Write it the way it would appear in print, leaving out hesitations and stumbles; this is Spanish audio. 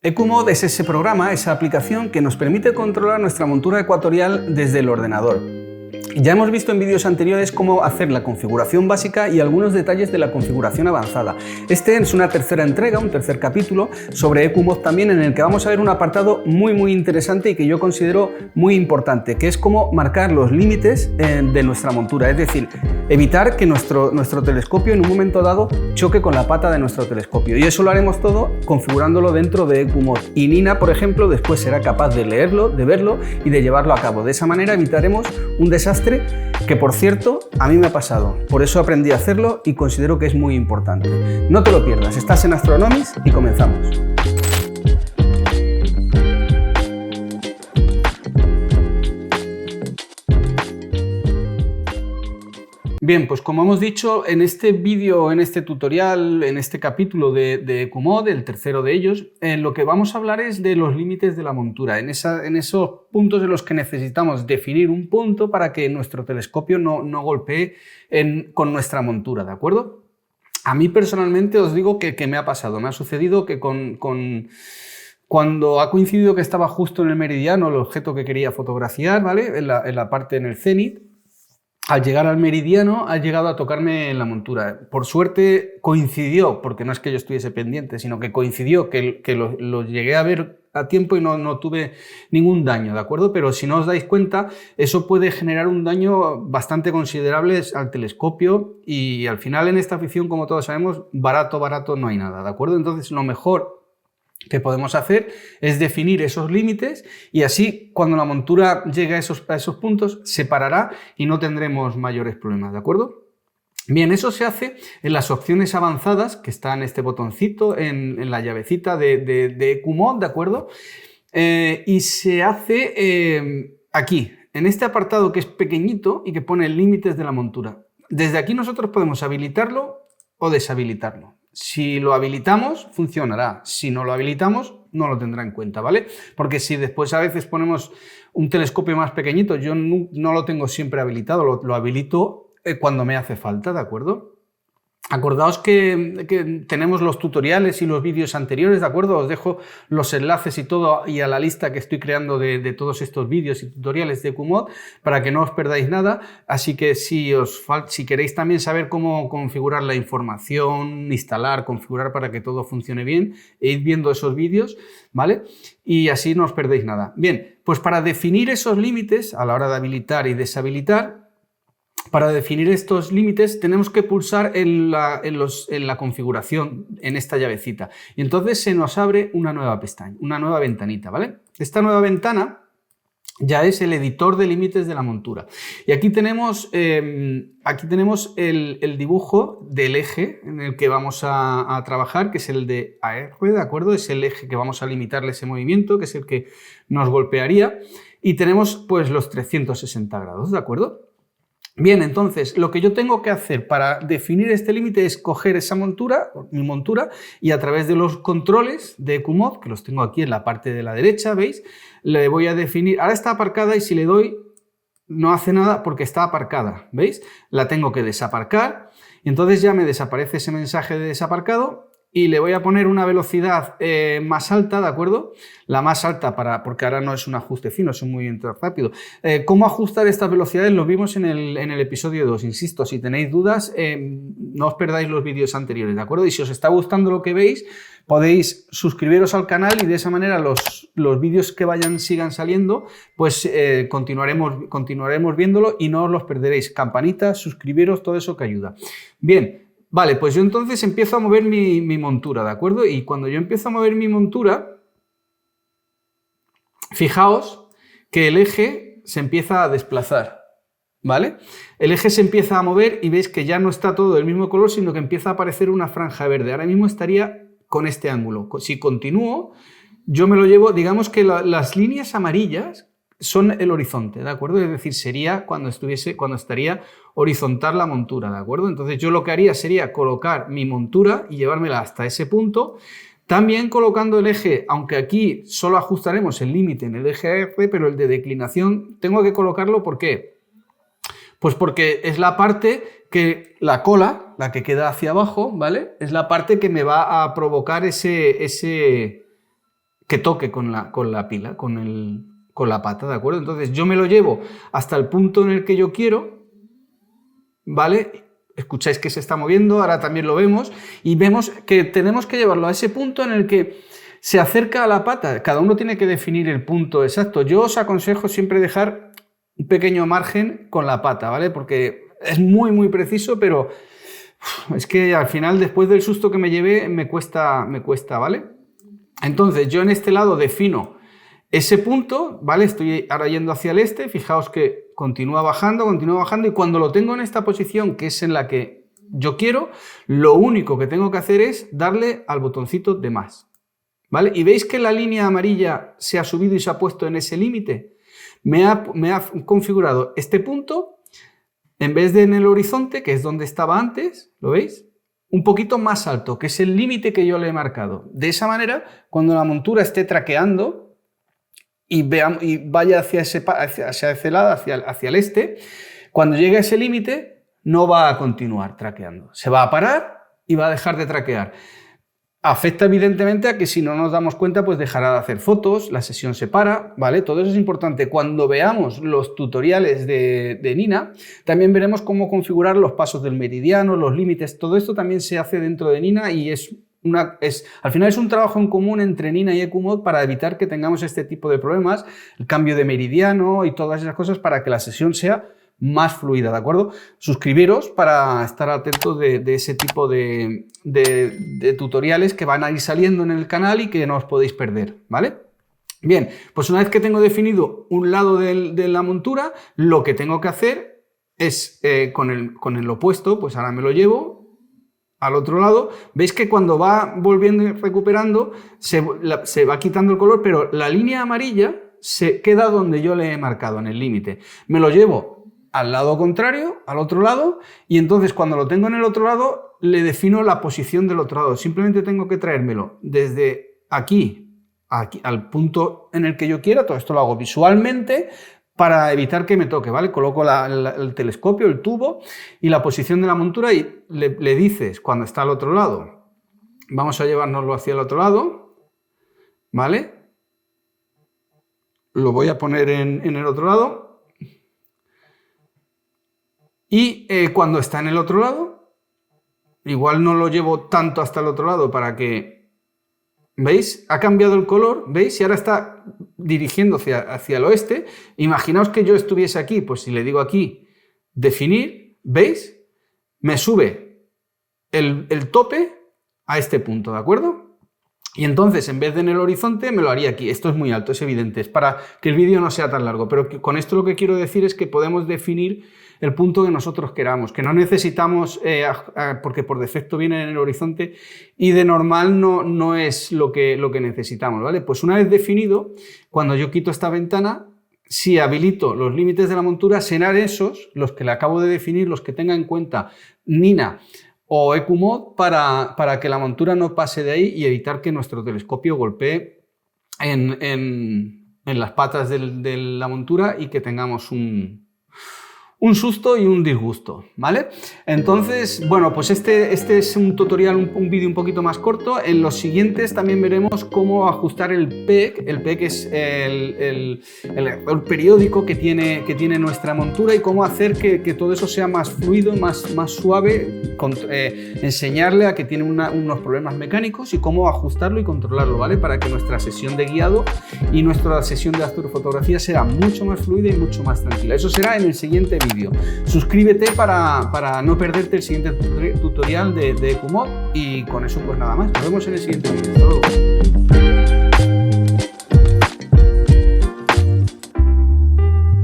EcuMod es ese programa, esa aplicación que nos permite controlar nuestra montura ecuatorial desde el ordenador. Ya hemos visto en vídeos anteriores cómo hacer la configuración básica y algunos detalles de la configuración avanzada. Este es una tercera entrega, un tercer capítulo sobre EcuMod también, en el que vamos a ver un apartado muy interesante y que yo considero muy importante, que es cómo marcar los límites de nuestra montura, es decir, evitar que nuestro telescopio en un momento dado choque con la pata de nuestro telescopio, y eso lo haremos todo configurándolo dentro de EcuMod. Y Nina, por ejemplo, después será capaz de leerlo, de verlo y de llevarlo a cabo. De esa manera evitaremos un desastre que, por cierto, a mí me ha pasado. Por eso aprendí a hacerlo y considero que es muy importante. No te lo pierdas, estás en Astronomies y comenzamos. Bien, pues como hemos dicho, en este vídeo, en este tutorial, en este capítulo de EcuMod, el tercero de ellos, lo que vamos a hablar es de los límites de la montura, en esos puntos en los que necesitamos definir un punto para que nuestro telescopio no golpee con nuestra montura, ¿de acuerdo? A mí personalmente os digo que me ha pasado, me ha sucedido que cuando ha coincidido que estaba justo en el meridiano el objeto que quería fotografiar, ¿vale? En la parte en el cenit, al llegar al meridiano ha llegado a tocarme en la montura. Por suerte coincidió, porque no es que yo estuviese pendiente, sino que coincidió que lo llegué a ver a tiempo y no tuve ningún daño, ¿de acuerdo? Pero si no os dais cuenta, eso puede generar un daño bastante considerable al telescopio y al final en esta afición, como todos sabemos, barato no hay nada, ¿de acuerdo? Entonces lo mejor que podemos hacer es definir esos límites y así cuando la montura llegue a esos puntos se parará y no tendremos mayores problemas, ¿de acuerdo? Bien, eso se hace en las opciones avanzadas que está en este botoncito, en la llavecita de EcuMod, ¿de acuerdo? Y se hace aquí, en este apartado que es pequeñito y que pone límites de la montura. Desde aquí nosotros podemos habilitarlo o deshabilitarlo. Si lo habilitamos, funcionará. Si no lo habilitamos, no lo tendrá en cuenta, ¿vale? Porque si después a veces ponemos un telescopio más pequeñito, yo no lo tengo siempre habilitado, lo habilito cuando me hace falta, ¿de acuerdo? Acordaos que tenemos los tutoriales y los vídeos anteriores, ¿de acuerdo? Os dejo los enlaces y todo y a la lista que estoy creando de todos estos vídeos y tutoriales de EcuMod para que no os perdáis nada. Así que si queréis también saber cómo configurar la información, instalar, configurar para que todo funcione bien, id viendo esos vídeos, ¿vale? Y así no os perdéis nada. Bien, pues para definir esos límites a la hora de habilitar y deshabilitar, para definir estos límites tenemos que pulsar en la configuración, en esta llavecita. Y entonces se nos abre una nueva pestaña, una nueva ventanita, ¿vale? Esta nueva ventana ya es el editor de límites de la montura. Y aquí tenemos el dibujo del eje en el que vamos a trabajar, que es el de AR, ¿de acuerdo? Es el eje que vamos a limitarle ese movimiento, que es el que nos golpearía. Y tenemos pues los 360 grados, ¿de acuerdo? Bien, entonces, lo que yo tengo que hacer para definir este límite es coger esa montura, mi montura, y a través de los controles de EcuMod, que los tengo aquí en la parte de la derecha, ¿veis? Le voy a definir, ahora está aparcada y si le doy no hace nada porque está aparcada, ¿veis? La tengo que desaparcar y entonces ya me desaparece ese mensaje de desaparcado. Y le voy a poner una velocidad más alta, ¿de acuerdo? La más alta porque ahora no es un ajuste fino, es un movimiento rápido. ¿Cómo ajustar estas velocidades? Lo vimos en el episodio 2. Insisto, si tenéis dudas, no os perdáis los vídeos anteriores, ¿de acuerdo? Y si os está gustando lo que veis, podéis suscribiros al canal y de esa manera los vídeos que sigan saliendo, pues continuaremos viéndolo y no os los perderéis. Campanitas, suscribiros, todo eso que ayuda. Bien. Vale, pues yo entonces empiezo a mover mi montura, ¿de acuerdo? Y cuando yo empiezo a mover mi montura, fijaos que el eje se empieza a desplazar, ¿vale? El eje se empieza a mover y veis que ya no está todo del mismo color, sino que empieza a aparecer una franja verde. Ahora mismo estaría con este ángulo. Si continúo, yo me lo llevo, digamos que las líneas amarillas son el horizonte, ¿de acuerdo? Es decir, sería cuando estaría horizontal la montura, ¿de acuerdo? Entonces yo lo que haría sería colocar mi montura y llevármela hasta ese punto, también colocando el eje, aunque aquí solo ajustaremos el límite en el eje R, pero el de declinación tengo que colocarlo, ¿por qué? Pues porque es la parte que la cola, la que queda hacia abajo, ¿vale? Es la parte que me va a provocar ese que toque con la pila, con la pata, ¿de acuerdo? Entonces yo me lo llevo hasta el punto en el que yo quiero, ¿vale? Escucháis que se está moviendo, ahora también lo vemos, y vemos que tenemos que llevarlo a ese punto en el que se acerca a la pata. Cada uno tiene que definir el punto exacto. Yo os aconsejo siempre dejar un pequeño margen con la pata, ¿vale? Porque es muy, muy preciso, pero es que al final, después del susto que me llevé, me cuesta, ¿vale? Entonces, yo en este lado defino ese punto, ¿vale? Estoy ahora yendo hacia el este, fijaos que continúa bajando, y cuando lo tengo en esta posición, que es en la que yo quiero, lo único que tengo que hacer es darle al botoncito de más, ¿vale? Y veis que la línea amarilla se ha subido y se ha puesto en ese límite. Me ha configurado este punto, en vez de en el horizonte, que es donde estaba antes, ¿lo veis? Un poquito más alto, que es el límite que yo le he marcado. De esa manera, cuando la montura esté traqueando y vaya hacia ese lado, hacia el este, cuando llegue a ese límite, no va a continuar traqueando. Se va a parar y va a dejar de traquear. Afecta evidentemente a que si no nos damos cuenta, pues dejará de hacer fotos, la sesión se para, ¿vale? Todo eso es importante. Cuando veamos los tutoriales de Nina, también veremos cómo configurar los pasos del meridiano, los límites, todo esto también se hace dentro de Nina y al final es un trabajo en común entre Nina y EcuMod para evitar que tengamos este tipo de problemas, el cambio de meridiano y todas esas cosas para que la sesión sea más fluida, ¿de acuerdo? Suscribiros para estar atentos de ese tipo de tutoriales que van a ir saliendo en el canal y que no os podéis perder, ¿vale? Bien, pues una vez que tengo definido un lado de la montura, lo que tengo que hacer es, con el opuesto, pues ahora me lo llevo al otro lado. Veis que cuando va volviendo y recuperando, se va quitando el color, pero la línea amarilla se queda donde yo le he marcado, en el límite. Me lo llevo al lado contrario, al otro lado, y entonces cuando lo tengo en el otro lado, le defino la posición del otro lado. Simplemente tengo que traérmelo desde aquí al punto en el que yo quiera. Todo esto lo hago visualmente para evitar que me toque, ¿vale? Coloco el telescopio, el tubo y la posición de la montura y le dices cuando está al otro lado. Vamos a llevárnoslo hacia el otro lado, ¿vale? Lo voy a poner en el otro lado. Y cuando está en el otro lado, igual no lo llevo tanto hasta el otro lado para que... ¿Veis? Ha cambiado el color, ¿veis? Y ahora está dirigiéndose hacia el oeste. Imaginaos que yo estuviese aquí, pues si le digo aquí, definir, ¿veis? Me sube el tope a este punto, ¿de acuerdo? Y entonces, en vez de en el horizonte, me lo haría aquí. Esto es muy alto, es evidente, es para que el vídeo no sea tan largo. Pero con esto lo que quiero decir es que podemos definir el punto que nosotros queramos, que no necesitamos, porque por defecto viene en el horizonte y de normal no es lo que necesitamos, ¿vale? Pues una vez definido, cuando yo quito esta ventana, si habilito los límites de la montura, serán esos, los que le acabo de definir, los que tenga en cuenta Nina o EcuMod para que la montura no pase de ahí y evitar que nuestro telescopio golpee en las patas de la montura y que tengamos un susto y un disgusto, ¿vale? Entonces, bueno, pues este es un tutorial, un vídeo un poquito más corto. En los siguientes también veremos cómo ajustar el PEG. El PEG es el periódico que tiene nuestra montura y cómo hacer que todo eso sea más fluido, más suave, enseñarle a que tiene unos problemas mecánicos y cómo ajustarlo y controlarlo, ¿vale? Para que nuestra sesión de guiado y nuestra sesión de astrofotografía sea mucho más fluida y mucho más tranquila. Eso será en el siguiente vídeo. Suscríbete para no perderte el siguiente tutorial de EcuMod y con eso pues nada más. Nos vemos en el siguiente vídeo. Hasta luego.